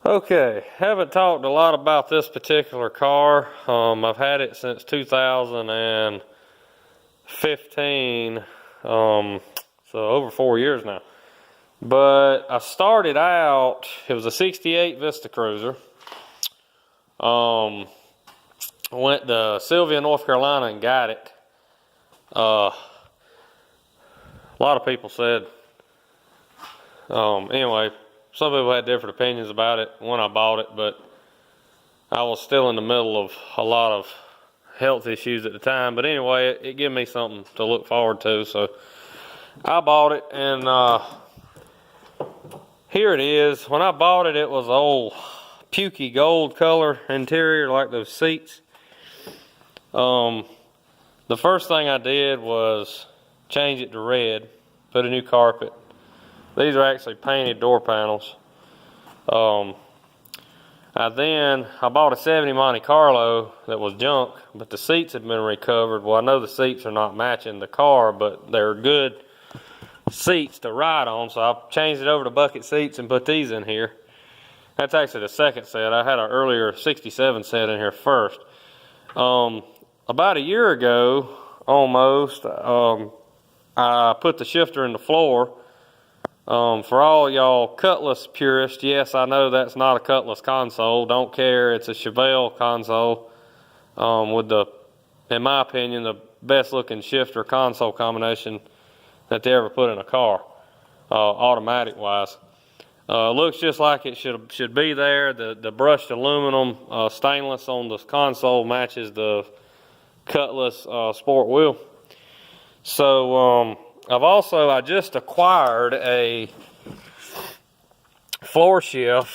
Okay, haven't talked a lot about this particular car. I've had it since 2015, so over 4 years now. But I started out, it was a 68 Vista Cruiser. Went to Sylvia, North Carolina and got it. A lot of people said, anyway, some people had different opinions about it when I bought it, but I was still in the middle of a lot of health issues at the time. But anyway, it gave me something to look forward to, so I bought it, and here it is. When I bought it, it was old pukey gold color interior, like those seats. The first thing I did was change it to red, put a new carpet. These are actually painted door panels. I bought a 70 Monte Carlo that was junk, but the seats had been recovered. Well, I know the seats are not matching the car, but they're good seats to ride on, so I changed it over to bucket seats and put these in here. That's actually the second set. I had an earlier 67 set in here first. About a year ago, almost, I put the shifter in the floor. For all y'all Cutlass purists, yes, I know that's not a Cutlass console. Don't care. It's a Chevelle console with the, in my opinion, the best looking shifter console combination that they ever put in a car, automatic wise. Looks just like it should be there. The brushed aluminum stainless on the console matches the Cutlass sport wheel. So I just acquired a floor shift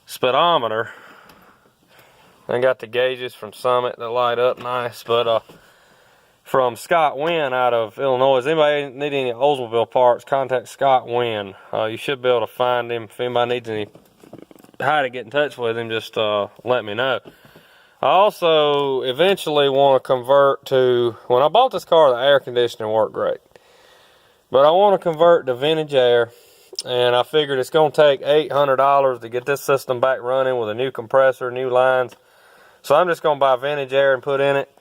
speedometer. I got the gauges from Summit that light up nice, but from Scott Wynn out of Illinois. If anybody need any Oldsmobile parts, contact Scott Wynn. You should be able to find him. If anybody needs how to get in touch with him, just let me know. I also eventually want to convert to, when I bought this car, the air conditioning worked great. But I want to convert to vintage air, and I figured it's going to take $800 to get this system back running with a new compressor, new lines. So I'm just going to buy vintage air and put in it.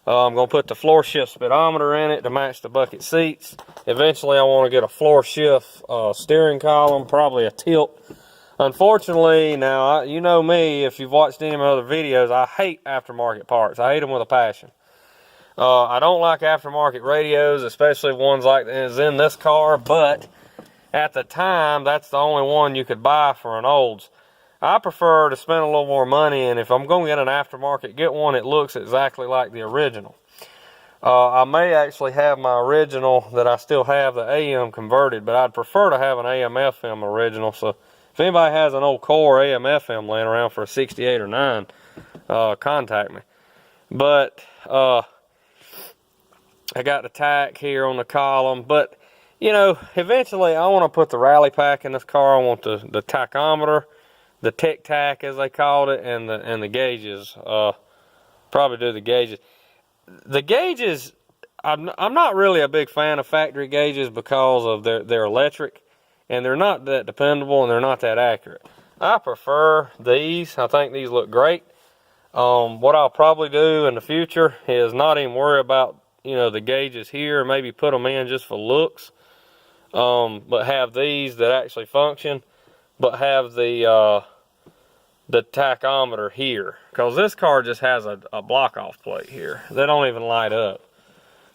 I'm going to put the floor shift speedometer in it to match the bucket seats. Eventually I want to get a floor shift steering column, probably a tilt. Unfortunately, now, you know me, if you've watched any of my other videos, I hate aftermarket parts. I hate them with a passion. I don't like aftermarket radios, especially ones like is in this car, but at the time, that's the only one you could buy for an Olds. I prefer to spend a little more money, and if I'm going to get an aftermarket, get one that looks exactly like the original. I may actually have my original that I still have, the AM converted, but I'd prefer to have an AM FM original, so if anybody has an old Core AM FM laying around for a 68 or 9, contact me. But I got the tack here on the column. But, you know, eventually I want to put the rally pack in this car. I want the tachometer, the tic tac as they called it, and the gauges. Probably do the gauges. The gauges, I'm not really a big fan of factory gauges because of their electric. And they're not that dependable, and they're not that accurate. I prefer these. I think these look great. What I'll probably do in the future is not even worry about, you know, the gauges here. Maybe put them in just for looks. But have these that actually function. But have the tachometer here. Because this car just has a block-off plate here. They don't even light up.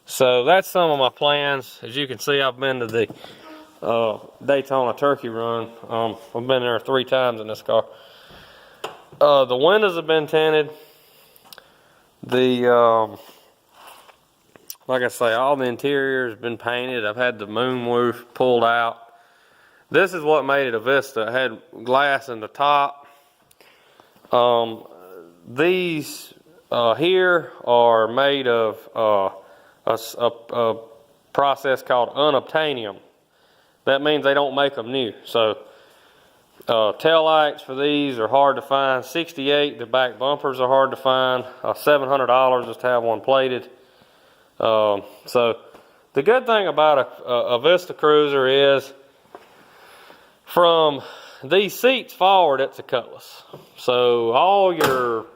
So that's some of my plans. As you can see, I've been to the Daytona Turkey Run. I've been there 3 times in this car. The windows have been tinted. Like I say, all the interior has been painted. I've had the moon roof pulled out. This is what made it a Vista. It had glass in the top. These here are made of a process called unobtainium. That means they don't make them new. So tail lights for these are hard to find. 68, the back bumpers are hard to find. $700 just to have one plated. So the good thing about a Vista Cruiser is From these seats forward, it's a Cutlass. So all your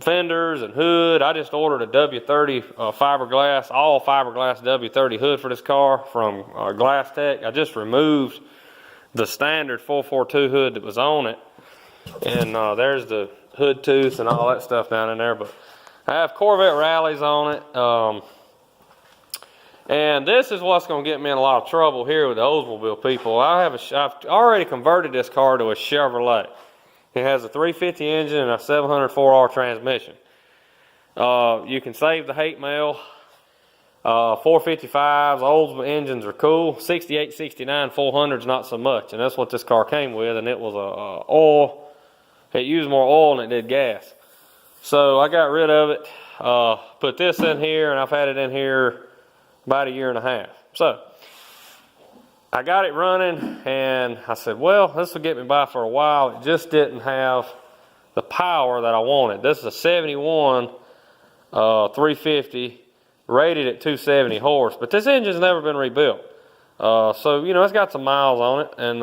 fenders and hood, I just ordered a W30 fiberglass, all fiberglass W30 hood for this car from Glass Tech. I just removed the standard 442 hood that was on it, and there's the hood tooth and all that stuff down in there. But I have Corvette rallies on it, and this is what's going to get me in a lot of trouble here with the Oldsmobile people. I've already converted this car to a Chevrolet. It has a 350 engine and a 704R transmission. You can save the hate mail. 455s, Oldsmobile engines are cool. 68, 69, 400s not so much, and that's what this car came with. And it was a oil. It used more oil than it did gas. So I got rid of it. Put this in here, and I've had it in here about a year and a half. So I got it running, and I said, well, this will get me by for a while. It just didn't have the power that I wanted. This is a 71 350, rated at 270 horse, but this engine's never been rebuilt. So, you know, it's got some miles on it, and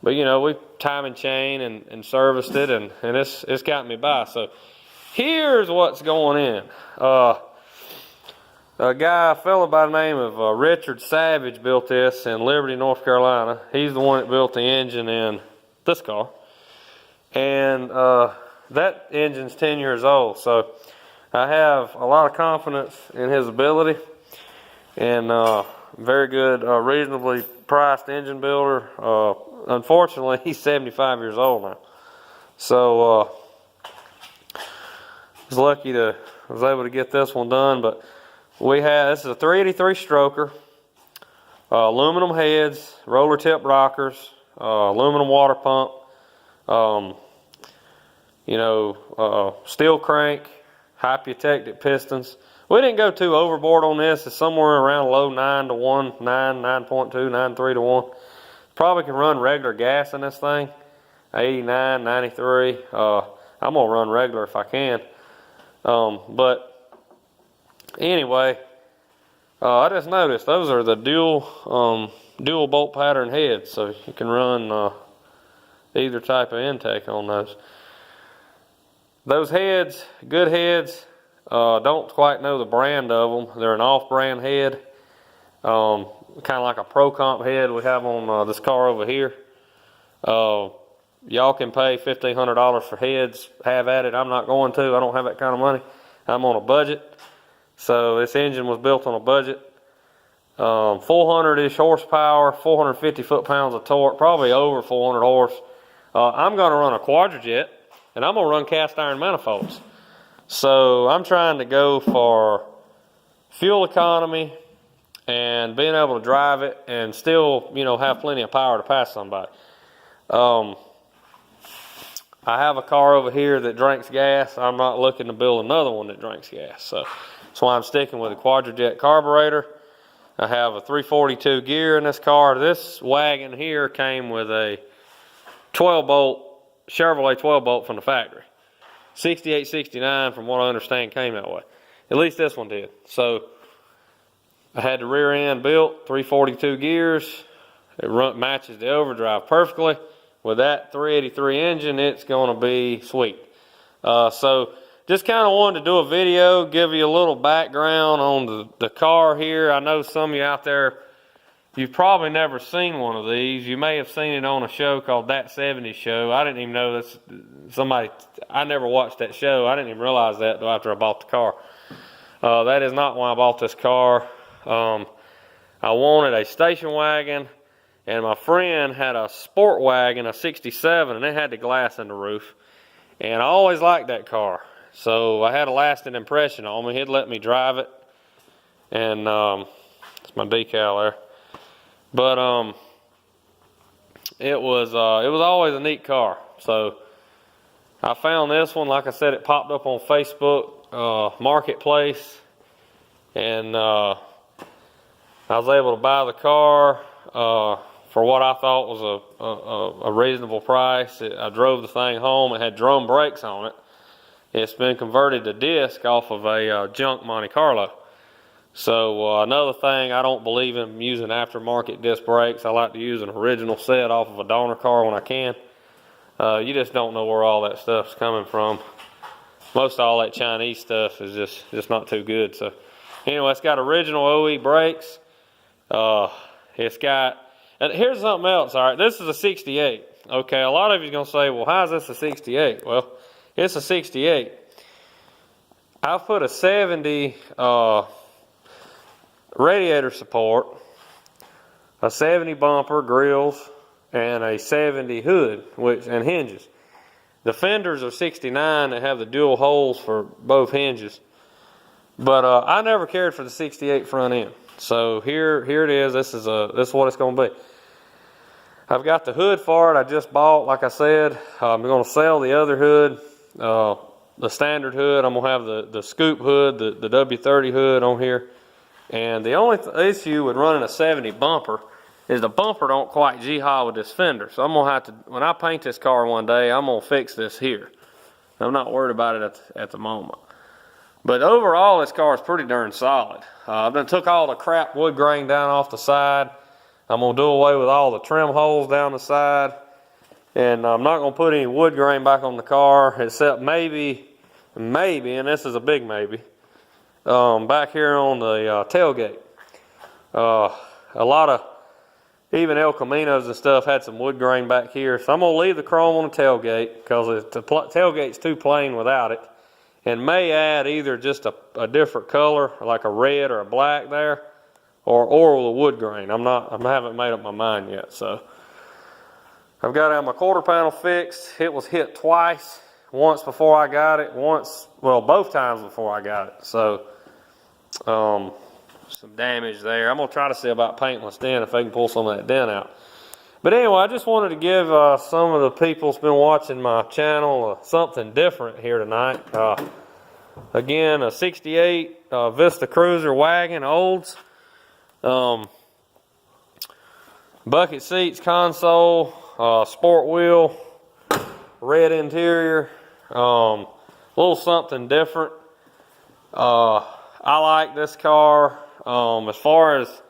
but, you know, we time and chain and serviced it, and it's gotten me by. So here's what's going in. A fellow by the name of Richard Savage built this in Liberty, North Carolina. He's the one that built the engine in this car. And that engine's 10 years old. So I have a lot of confidence in his ability. And very good, reasonably priced engine builder. Unfortunately, he's 75 years old now. So I was lucky I was able to get this one done. But this is a 383 stroker, aluminum heads, roller tip rockers, aluminum water pump, steel crank, high protected pistons. We didn't go too overboard on this. It's somewhere around low 9 to 1, 9.2, 9.3 to 1. Probably can run regular gas in this thing, 89, 93. I'm gonna run regular if I can. But anyway, I just noticed those are the dual bolt pattern heads, so you can run either type of intake on those. Those heads, good heads, don't quite know the brand of them. They're an off-brand head, kind of like a Pro Comp head we have on this car over here. Y'all can pay $1,500 for heads, have at it. I'm not going to. I don't have that kind of money. I'm on a budget. So this engine was built on a budget. 400-ish horsepower, 450 foot-pounds of torque, probably over 400 horse. I'm going to run a quadrajet, and I'm going to run cast iron manifolds. So I'm trying to go for fuel economy and being able to drive it and still, you know, have plenty of power to pass somebody. I have a car over here that drinks gas. I'm not looking to build another one that drinks gas. So that's why I'm sticking with a quadrajet carburetor. I have a 342 gear in this car. This wagon here came with a 12-bolt, Chevrolet 12-bolt from the factory. 68, 69, from what I understand, came that way. At least this one did. So I had the rear end built, 342 gears. It matches the overdrive perfectly. With that 383 engine, it's going to be sweet. So just kind of wanted to do a video, give you a little background on the car here. I know some of you out there, you've probably never seen one of these. You may have seen it on a show called That 70s Show. I didn't even know this. I never watched that show. I didn't even realize that after I bought the car. That is not why I bought this car. I wanted a station wagon, and my friend had a sport wagon, a 67, and it had the glass in the roof. And I always liked that car. So I had a lasting impression on me. He'd let me drive it. And it's my decal there. But it was always a neat car. So I found this one. Like I said, it popped up on Facebook Marketplace. And I was able to buy the car for what I thought was a reasonable price. I drove the thing home. It had drum brakes on it. It's been converted to disc off of a junk Monte Carlo. So another thing, I don't believe in using aftermarket disc brakes. I like to use an original set off of a donor car when I can. You just don't know where all that stuff's coming from. Most of all that Chinese stuff is just not too good. So anyway, it's got original OE brakes. It's got, and here's something else. All right, this is a 68. Okay, a lot of you are gonna say, well, how is this a 68? Well, it's a 68. I've put a 70 radiator support, a 70 bumper, grills, and a 70 hood, and hinges. The fenders are 69 that have the dual holes for both hinges. But I never cared for the 68 front end. So here it is. This is what it's going to be. I've got the hood for it. I just bought, like I said. I'm going to sell the other hood, the standard hood. I'm going to have the scoop hood, the W30 hood on here. And the only issue with running a 70 bumper is the bumper don't quite G-haul with this fender. So I'm going to have to, when I paint this car one day, I'm going to fix this here. I'm not worried about it at the moment. But overall, this car is pretty darn solid. I've done took all the crap wood grain down off the side. I'm going to do away with all the trim holes down the side. And I'm not going to put any wood grain back on the car, except maybe, and this is a big maybe, back here on the tailgate. A lot of, even El Caminos and stuff had some wood grain back here. So I'm going to leave the chrome on the tailgate because the tailgate's too plain without it. And may add either just a different color, like a red or a black there, or the wood grain. I haven't made up my mind yet. So I've got my quarter panel fixed. It was hit twice. Once before I got it, both times before I got it. So some damage there. I'm going to try to see about paintless dent if I can pull some of that dent out. But anyway, I just wanted to give some of the people that's been watching my channel something different here tonight. Again, a 68 Vista Cruiser wagon, Olds. Bucket seats, console, sport wheel, red interior. Little something different. I like this car. As far as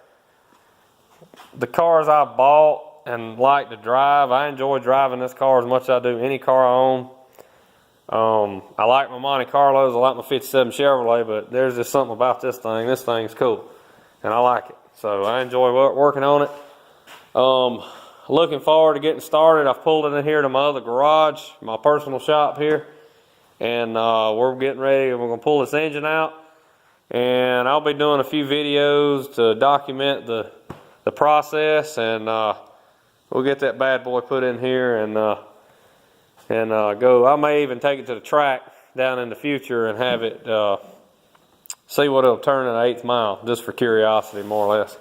the cars I bought and like to drive, I enjoy driving this car as much as I do any car I own. I like my Monte Carlos, I like my 57 Chevrolet, but there's just something about this thing. This thing's cool, and I like it. So I enjoy working on it. Looking forward to getting started. I've pulled it in here to my other garage, my personal shop here, and we're getting ready. We're going to pull this engine out. And I'll be doing a few videos to document the process, and we'll get that bad boy put in here and go. I may even take it to the track down in the future and have it see what it'll turn at 1/8 mile, just for curiosity, more or less.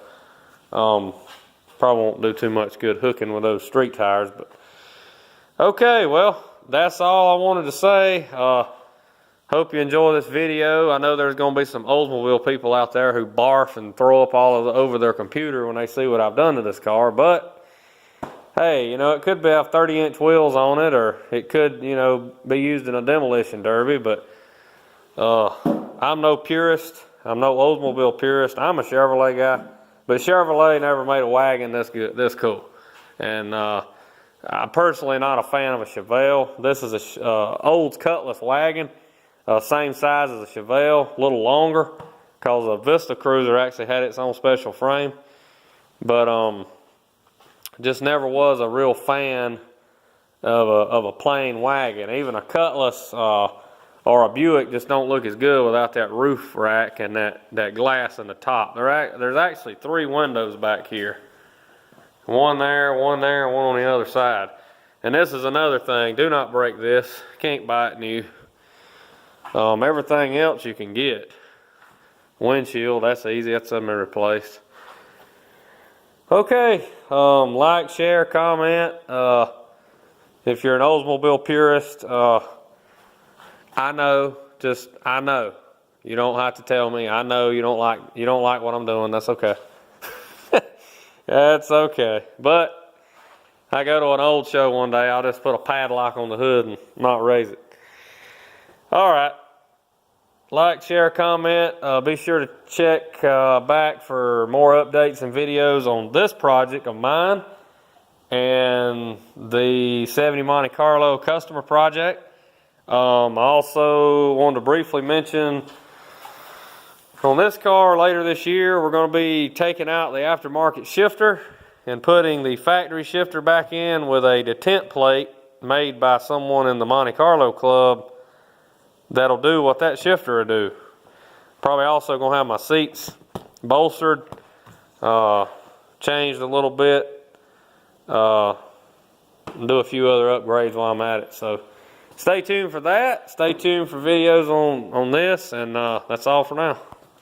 Probably won't do too much good hooking with those street tires, but okay. Well, that's all I wanted to say. Hope you enjoy this video. I know there's going to be some Oldsmobile people out there who barf and throw up all over their computer when they see what I've done to this car. But, hey, it could have 30-inch wheels on it, or it could, be used in a demolition derby. But I'm no purist. I'm no Oldsmobile purist. I'm a Chevrolet guy. But Chevrolet never made a wagon this cool. And I'm personally not a fan of a Chevelle. This is a Olds Cutlass wagon. Same size as a Chevelle, a little longer, because a Vista Cruiser actually had its own special frame. But just never was a real fan of a plain wagon. Even a Cutlass or a Buick just don't look as good without that roof rack and that glass in the top. There's actually 3 windows back here. One there, and one on the other side. And this is another thing. Do not break this. Can't buy it new. Everything else you can get. Windshield, that's easy. That's something to replace. Okay. Like, share, comment. If you're an Oldsmobile purist, I know. You don't have to tell me. I know you don't like what I'm doing. That's okay. That's okay. But I go to an old show one day, I'll just put a padlock on the hood and not raise it. All right. like, share, comment. Be sure to check back for more updates and videos on this project of mine and the 70 Monte Carlo customer project. I also wanted to briefly mention on this car later this year, we're going to be taking out the aftermarket shifter and putting the factory shifter back in with a detent plate made by someone in the Monte Carlo club that'll do what that shifter will do. Probably also going to have my seats bolstered, changed a little bit, and do a few other upgrades while I'm at it. So stay tuned for that. Stay tuned for videos on this, and that's all for now.